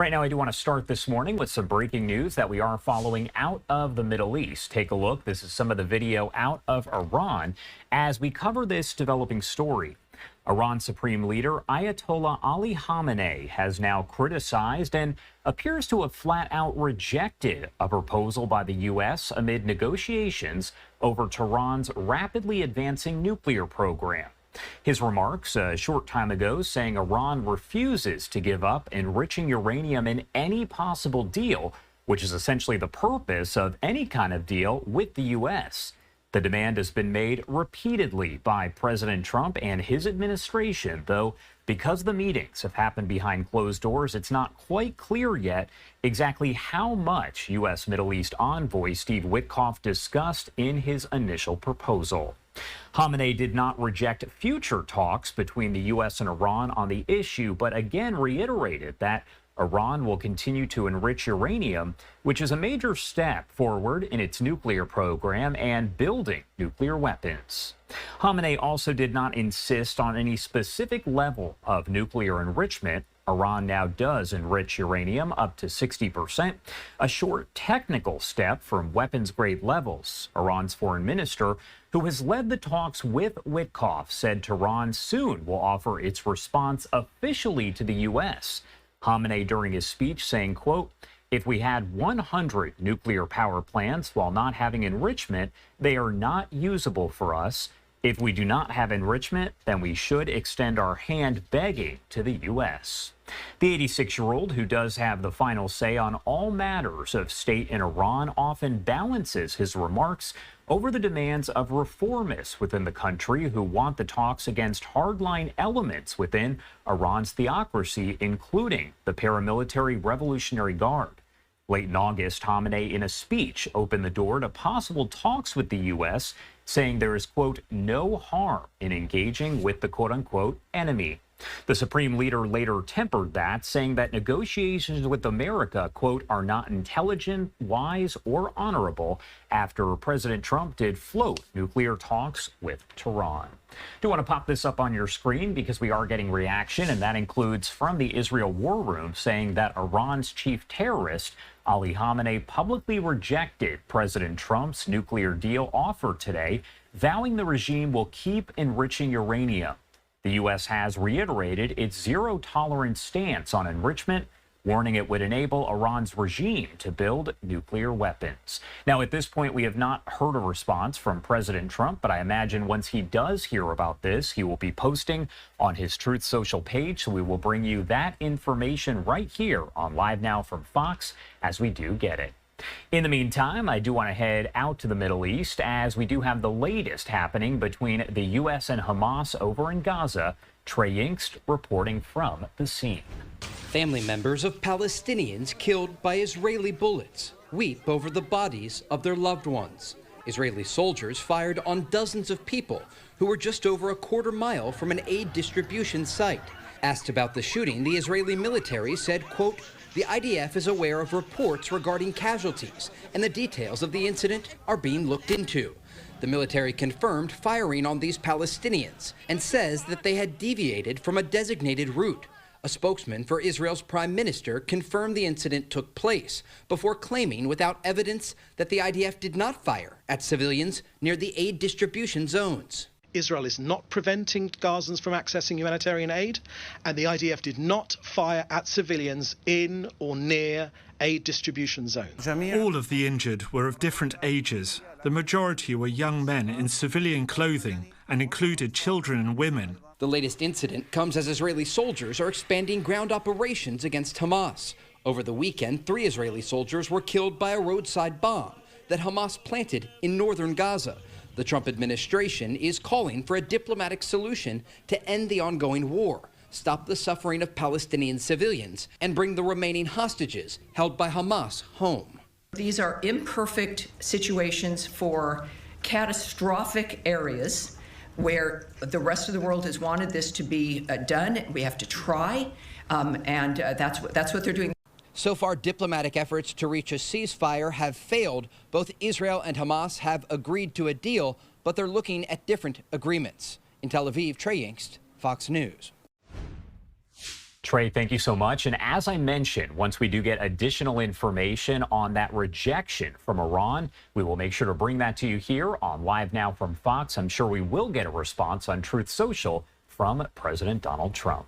Right now, I do want to start this morning with some breaking news that we are following out of the Middle East. Take a look. This is some of the video out of Iran as we cover this developing story. Iran Supreme Leader Ayatollah Ali Khamenei has now criticized and appears to have flat out rejected a proposal by the U.S. amid negotiations over Tehran's rapidly advancing nuclear program. His remarks a short time ago saying Iran refuses to give up enriching uranium in any possible deal, which is essentially the purpose of any kind of deal with the U.S. The demand has been made repeatedly by President Trump and his administration, though because the meetings have happened behind closed doors, it's not quite clear yet exactly how much U.S. Middle East envoy Steve Witkoff discussed in his initial proposal. Khamenei did not reject future talks between the U.S. and Iran on the issue, but again reiterated that Iran will continue to enrich uranium, which is a major step forward in its nuclear program and building nuclear weapons. Khamenei also did not insist on any specific level of nuclear enrichment. Iran now does enrich uranium up to 60%, a short technical step from weapons-grade levels. Iran's foreign minister, who has led the talks with Witkoff, said Tehran soon will offer its response officially to the U.S. Khamenei during his speech saying, quote, "If we had 100 nuclear power plants while not having enrichment, they are not usable for us. If we do not have enrichment, then we should extend our hand begging to the U.S." The 86-year-old, who does have the final say on all matters of state in Iran, often balances his remarks over the demands of reformists within the country who want the talks against hardline elements within Iran's theocracy, including the paramilitary Revolutionary Guard. Late in August, Khamenei, in a speech, opened the door to possible talks with the U.S., saying there is, quote, "no harm in engaging with the quote-unquote enemy." The Supreme Leader later tempered that, saying that negotiations with America, quote, "are not intelligent, wise, or honorable," after President Trump did float nuclear talks with Tehran. Do want to pop this up on your screen because we are getting reaction, and that includes from the Israel war room saying that Iran's chief terrorist, Ali Khamenei, publicly rejected President Trump's nuclear deal offer today, vowing the regime will keep enriching uranium. The U.S. has reiterated its zero-tolerance stance on enrichment, warning it would enable Iran's regime to build nuclear weapons. Now, at this point, we have not heard a response from President Trump, but I imagine once he does hear about this, he will be posting on his Truth Social page, so we will bring you that information right here on Live Now from Fox as we do get it. In the meantime, I do want to head out to the Middle East as we do have the latest happening between the U.S. and Hamas over in Gaza. Trey Yingst reporting from the scene. Family members of Palestinians killed by Israeli bullets weep over the bodies of their loved ones. Israeli soldiers fired on dozens of people who were just over a quarter-mile from an aid distribution site. Asked about the shooting, the Israeli military said, quote, "The IDF is aware of reports regarding casualties, and the details of the incident are being looked into." The military confirmed firing on these Palestinians and says that they had deviated from a designated route. A spokesman for Israel's prime minister confirmed the incident took place before claiming without evidence that the IDF did not fire at civilians near the aid distribution zones. Israel is not preventing Gazans from accessing humanitarian aid, and the IDF did not fire at civilians in or near aid distribution zones. All of the injured were of different ages. The majority were young men in civilian clothing and included children and women. The latest incident comes as Israeli soldiers are expanding ground operations against Hamas. Over the weekend, 3 Israeli soldiers were killed by a roadside bomb that Hamas planted in northern Gaza. The Trump administration is calling for a diplomatic solution to end the ongoing war, stop the suffering of Palestinian civilians, and bring the remaining hostages held by Hamas home. These are imperfect situations for catastrophic areas where the rest of the world has wanted this to be done. We have to try, and that's what they're doing. So far, diplomatic efforts to reach a ceasefire have failed. Both Israel and Hamas have agreed to a deal, but they're looking at different agreements. In Tel Aviv, Trey Yingst, Fox News. Trey, thank you so much. And as I mentioned, once we do get additional information on that rejection from Iran, we will make sure to bring that to you here on Live Now from Fox. I'm sure we will get a response on Truth Social from President Donald Trump.